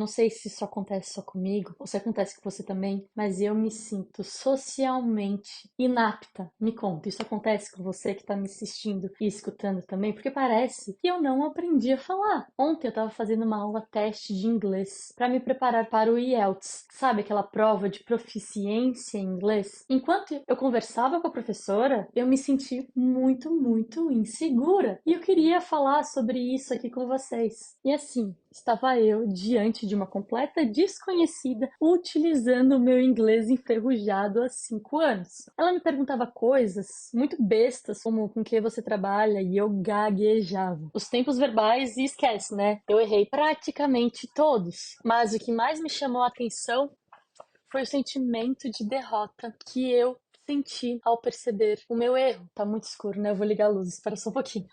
Não sei se isso acontece só comigo, ou se acontece com você também, mas eu me sinto socialmente inapta. Me conta, isso acontece com você que tá me assistindo e escutando também? Porque parece que eu não aprendi a falar. Ontem eu tava fazendo uma aula teste de inglês para me preparar para o IELTS. Sabe aquela prova de proficiência em inglês? Enquanto eu conversava com a professora, eu me senti muito insegura. E eu queria falar sobre isso aqui com vocês. E assim, estava eu diante de uma completa desconhecida utilizando o meu inglês enferrujado há 5 anos. Ela me perguntava coisas muito bestas, como com que você trabalha, e eu gaguejava. Os tempos verbais, e esquece, né? Eu errei praticamente todos. Mas o que mais me chamou a atenção foi o sentimento de derrota que eu senti ao perceber o meu erro. Tá muito escuro, né? Eu vou ligar a luz, espera só um pouquinho.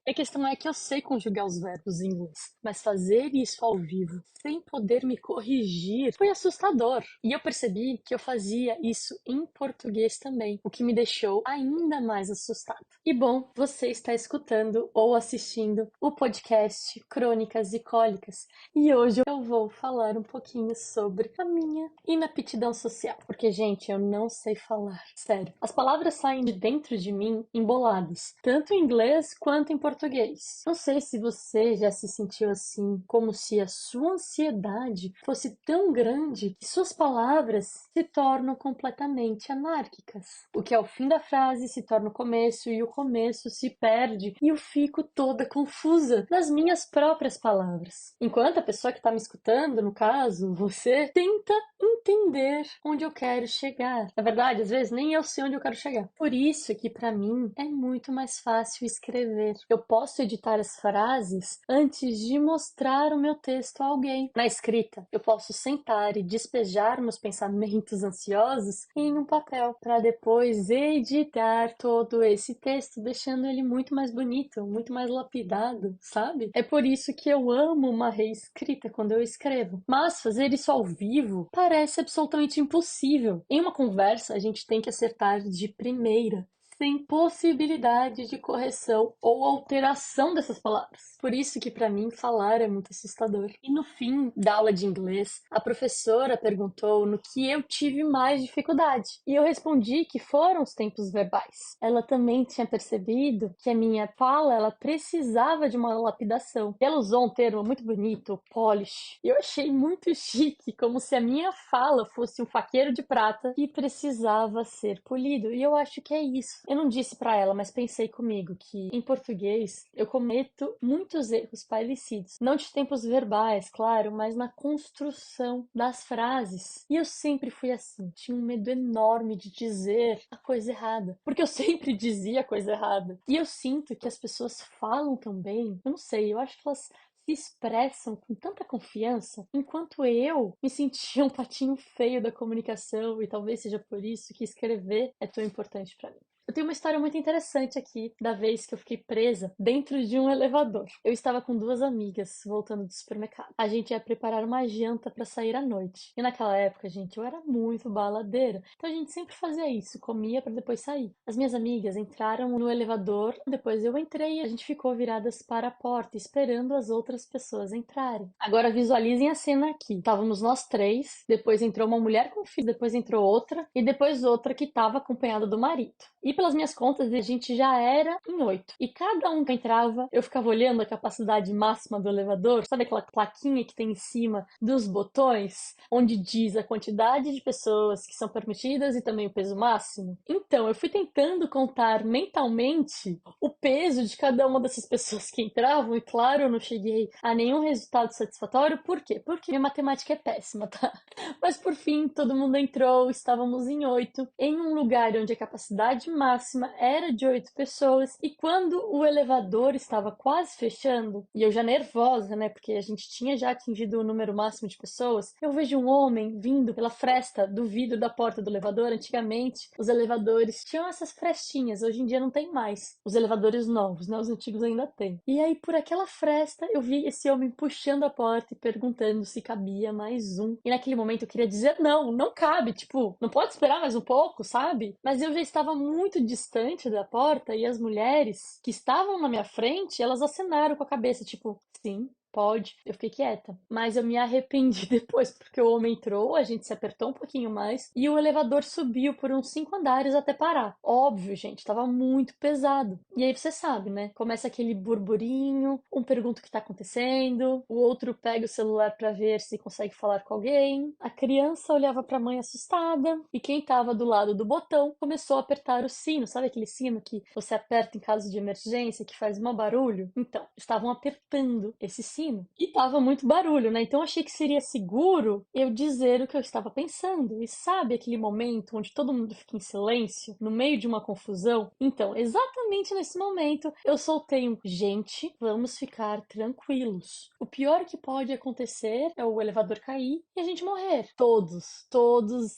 A questão é que eu sei conjugar os verbos em inglês, mas fazer isso ao vivo, sem poder me corrigir, foi assustador. E eu percebi que eu fazia isso em português também, o que me deixou ainda mais assustada. E bom, você está escutando ou assistindo o podcast Crônicas e Cólicas, e hoje eu vou falar um pouquinho sobre a minha inaptidão social. Porque, gente, eu não sei falar. Sério. As palavras saem de dentro de mim emboladas, tanto em inglês quanto em português. Não sei se você já se sentiu assim, como se a sua ansiedade fosse tão grande que suas palavras se tornam completamente anárquicas. O que é o fim da frase se torna o começo e o começo se perde e eu fico toda confusa nas minhas próprias palavras. Enquanto a pessoa que está me escutando, no caso, você, tenta entender onde eu quero chegar. Na verdade, às vezes nem eu sei onde eu quero chegar. Por isso que para mim é muito mais fácil escrever. Eu posso editar as frases antes de mostrar o meu texto a alguém. Na escrita, eu posso sentar e despejar meus pensamentos ansiosos em um papel para depois editar todo esse texto, deixando ele muito mais bonito, muito mais lapidado, sabe? É por isso que eu amo uma reescrita quando eu escrevo. Mas fazer isso ao vivo parece absolutamente impossível. Em uma conversa, a gente tem que acertar de primeira, sem possibilidade de correção ou alteração dessas palavras. Por isso que para mim falar é muito assustador. E no fim da aula de inglês, a professora perguntou no que eu tive mais dificuldade. E eu respondi que foram os tempos verbais. Ela também tinha percebido que a minha fala, ela precisava de uma lapidação. Ela usou um termo muito bonito, polish. E eu achei muito chique, como se a minha fala fosse um faqueiro de prata que precisava ser polido. E eu acho que é isso. Eu não disse pra ela, mas pensei comigo que em português eu cometo muitos erros parecidos. Não de tempos verbais, claro, mas na construção das frases. E eu sempre fui assim, tinha um medo enorme de dizer a coisa errada, porque eu sempre dizia a coisa errada. E eu sinto que as pessoas falam também, eu não sei, eu acho que elas se expressam com tanta confiança, enquanto eu me sentia um patinho feio da comunicação e talvez seja por isso que escrever é tão importante pra mim. Eu tenho uma história muito interessante aqui da vez que eu fiquei presa dentro de um elevador. Eu estava com duas amigas voltando do supermercado. A gente ia preparar uma janta para sair à noite. E naquela época, gente, eu era muito baladeira. Então a gente sempre fazia isso, comia para depois sair. As minhas amigas entraram no elevador, depois eu entrei e a gente ficou viradas para a porta, esperando as outras pessoas entrarem. Agora visualizem a cena aqui. Estávamos nós três, depois entrou uma mulher com filho, depois entrou outra e depois outra que estava acompanhada do marido. E pelas minhas contas, a gente já era em 8. E cada um que entrava, eu ficava olhando a capacidade máxima do elevador. Sabe aquela plaquinha que tem em cima dos botões? Onde diz a quantidade de pessoas que são permitidas e também o peso máximo? Então, eu fui tentando contar mentalmente o peso de cada uma dessas pessoas que entravam. E claro, eu não cheguei a nenhum resultado satisfatório. Por quê? Porque minha matemática é péssima, tá? Mas por fim, todo mundo entrou, estávamos em 8, em um lugar onde a capacidade máxima era de 8 pessoas, e quando o elevador estava quase fechando, e eu já nervosa, né, porque a gente tinha já atingido o número máximo de pessoas, eu vejo um homem vindo pela fresta do vidro da porta do elevador. Antigamente, os elevadores tinham essas frestinhas, hoje em dia não tem mais. Os elevadores novos, né, os antigos ainda tem. E aí, por aquela fresta, eu vi esse homem puxando a porta e perguntando se cabia mais um. E naquele momento eu queria dizer, não, não cabe, tipo, não pode esperar mais um pouco, sabe? Mas eu já estava muito distante da porta e as mulheres que estavam na minha frente, elas acenaram com a cabeça, tipo, sim, Pode. Eu fiquei quieta. Mas eu me arrependi depois, porque o homem entrou, a gente se apertou um pouquinho mais e o elevador subiu por uns 5 andares até parar. Óbvio, gente, tava muito pesado. E aí você sabe, né? Começa aquele burburinho, um pergunta o que tá acontecendo, o outro pega o celular pra ver se consegue falar com alguém. A criança olhava pra mãe assustada e quem tava do lado do botão começou a apertar o sino. Sabe aquele sino que você aperta em caso de emergência, que faz mau barulho? Então, estavam apertando esse sino e tava muito barulho, né? Então, eu achei que seria seguro eu dizer o que eu estava pensando. E sabe aquele momento onde todo mundo fica em silêncio, no meio de uma confusão? Então, exatamente nesse momento, eu soltei um: gente, vamos ficar tranquilos. O pior que pode acontecer é o elevador cair e a gente morrer. Todos,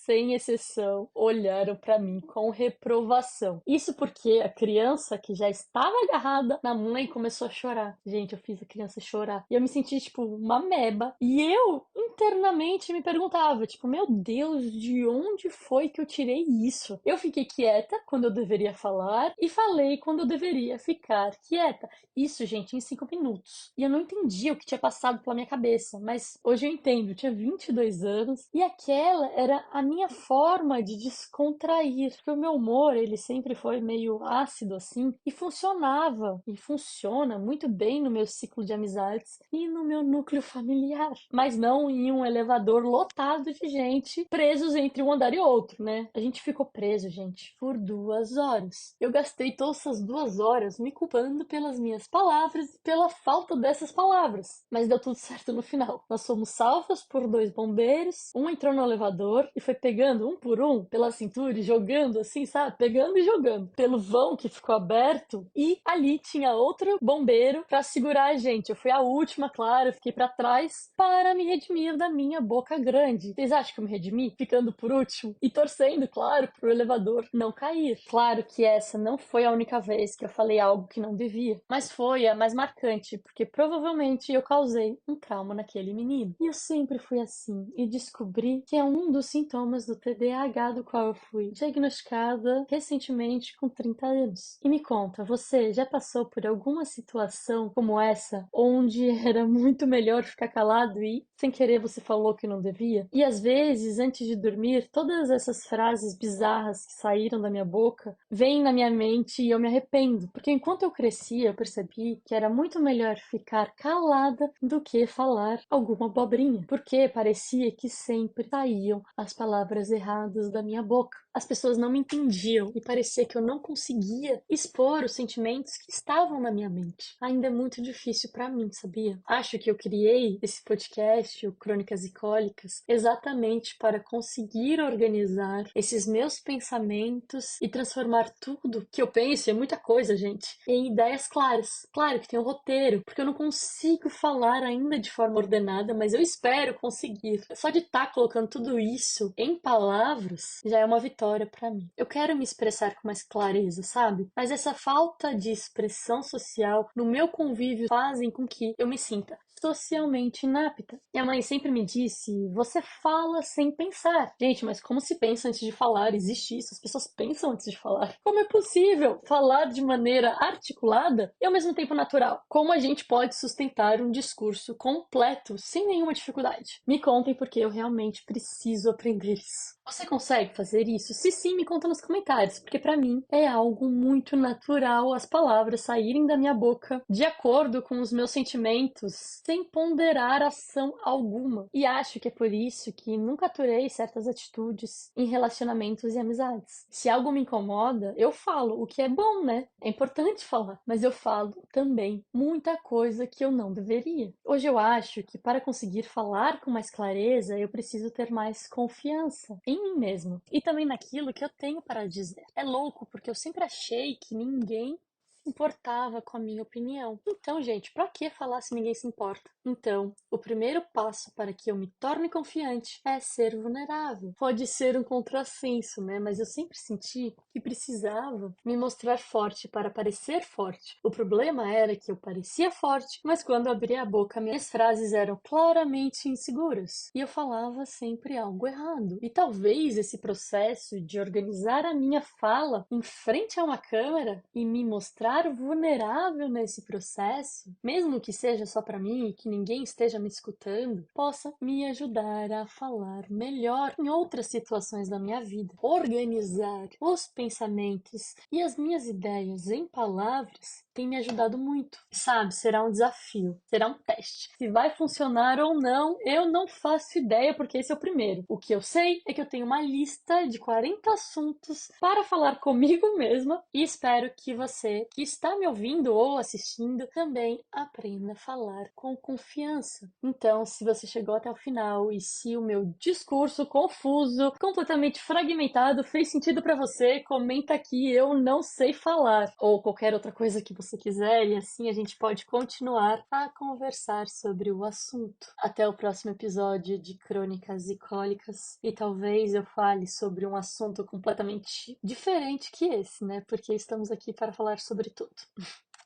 sem exceção, olharam pra mim com reprovação. Isso porque a criança que já estava agarrada na mãe começou a chorar. Gente, eu fiz a criança chorar. E eu me senti, tipo, uma meba. E eu, internamente, me perguntava, tipo, meu Deus, de onde foi que eu tirei isso? Eu fiquei quieta quando eu deveria falar e falei quando eu deveria ficar quieta. Isso, gente, em 5 minutos. E eu não entendia o que tinha passado pela minha cabeça, mas hoje eu entendo. Eu tinha 22 anos e aquela era a minha forma de descontrair. Porque o meu humor, ele sempre foi meio ácido assim e funcionava e funciona muito bem no meu ciclo de amizades e no meu núcleo familiar. Mas não em um elevador lotado de gente presos entre um andar e outro, né? A gente ficou preso, gente, por 2 horas. Eu gastei todas essas 2 horas me culpando pelas minhas palavras e pela falta dessas palavras. Mas deu tudo certo no final. Nós fomos salvos por 2 bombeiros. Um entrou no elevador e foi pegando um por um pela cintura e jogando assim, sabe? Pegando e jogando pelo vão que ficou aberto. E ali tinha outro bombeiro pra segurar a gente. Eu fui a última, claro, eu fiquei pra trás para me redimir da minha boca grande. Vocês acham que eu me redimi? Ficando por último e torcendo, claro, pro elevador não cair. Claro que essa não foi a única vez que eu falei algo que não devia, mas foi a mais marcante, porque provavelmente eu causei um trauma naquele menino. E eu sempre fui assim, e descobri que é um dos sintomas do TDAH do qual eu fui diagnosticada recentemente com 30 anos. E me conta, você já passou por alguma situação como essa, onde era muito melhor ficar calado e, sem querer, você falou que não devia? E às vezes, antes de dormir, todas essas frases bizarras que saíram da minha boca vêm na minha mente e eu me arrependo, porque enquanto eu crescia, eu percebi que era muito melhor ficar calada do que falar alguma abobrinha, porque parecia que sempre saíam as palavras erradas da minha boca. As pessoas não me entendiam e parecia que eu não conseguia expor os sentimentos que estavam na minha mente. Ainda é muito difícil pra mim, sabia? Acho que eu criei esse podcast, o Crônicas Icólicas, exatamente para conseguir organizar esses meus pensamentos e transformar tudo que eu penso, é muita coisa, gente, em ideias claras. Claro que tem um roteiro, porque eu não consigo falar ainda de forma ordenada, mas eu espero conseguir. Só de estar colocando tudo isso em palavras já é uma vitória pra mim. Eu quero me expressar com mais clareza, sabe? Mas essa falta de expressão social no meu convívio fazem com que eu me sinta socialmente inapta. Minha mãe sempre me disse: você fala sem pensar. Gente, mas como se pensa antes de falar? Existe isso? As pessoas pensam antes de falar. Como é possível falar de maneira articulada e ao mesmo tempo natural? Como a gente pode sustentar um discurso completo sem nenhuma dificuldade? Me contem, porque eu realmente preciso aprender isso. Você consegue fazer isso? Se sim, me conta nos comentários, porque pra mim é algo muito natural as palavras saírem da minha boca de acordo com os meus sentimentos, sem ponderar ação alguma. E acho que é por isso que nunca aturei certas atitudes em relacionamentos e amizades. Se algo me incomoda, eu falo, o que é bom, né? É importante falar, mas eu falo também muita coisa que eu não deveria. Hoje eu acho que para conseguir falar com mais clareza, eu preciso ter mais confiança em mim mesmo e também naquilo que eu tenho para dizer. É louco, porque eu sempre achei que ninguém se importava com a minha opinião. Então, gente, pra que falar se ninguém se importa? Então, o primeiro passo para que eu me torne confiante é ser vulnerável. Pode ser um contrassenso, né? Mas eu sempre senti que precisava me mostrar forte para parecer forte. O problema era que eu parecia forte, mas quando eu abria a boca, minhas frases eram claramente inseguras e eu falava sempre algo errado. E talvez esse processo de organizar a minha fala em frente a uma câmera e me mostrar estar vulnerável nesse processo, mesmo que seja só para mim e que ninguém esteja me escutando, possa me ajudar a falar melhor em outras situações da minha vida. Organizar os pensamentos e as minhas ideias em palavras tem me ajudado muito. Sabe, será um desafio, será um teste. Se vai funcionar ou não, eu não faço ideia, porque esse é o primeiro. O que eu sei é que eu tenho uma lista de 40 assuntos para falar comigo mesma e espero que você que está me ouvindo ou assistindo também aprenda a falar com confiança. Então, se você chegou até o final e se o meu discurso confuso, completamente fragmentado, fez sentido para você, comenta aqui, eu não sei falar, ou qualquer outra coisa que você quiser, e assim a gente pode continuar a conversar sobre o assunto. Até o próximo episódio de Crônicas e Cólicas, e talvez eu fale sobre um assunto completamente diferente que esse, né? Porque estamos aqui para falar sobre tudo.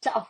Tchau!